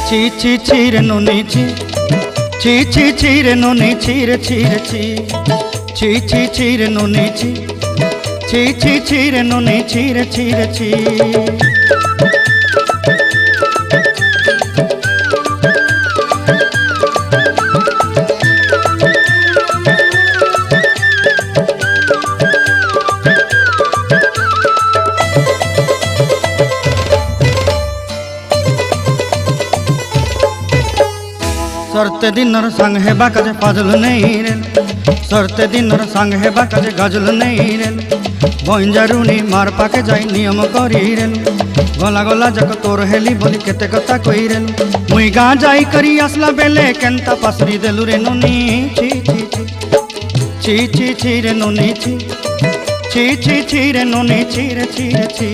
ছি ছি ছি রে নুনি ছি, ছি ছি ছি রে নুনি ছি রে ছি রে ছি, ছি ছি ছি রে নুনি ছি, ছি ছি ছি রে নুনি ছি রে ছি রে ছি। सरते दिनर संग हेबा काजे फाजल नहीं रेल, सरते दिनर संग हेबा काजे गाजल नहीं रेल, बंजारुनी मार पाके जाई नियम करी रेल, गला गला जक तोर हेली बोली केते कथा कई रेल, मुई गाँ जाई करी आसला बेले केंता पासरी देलु रे नुनी ची ची ची ची ची ची रे नुनी ची, ची ची ची रे नुनी ची रे ची रे ची।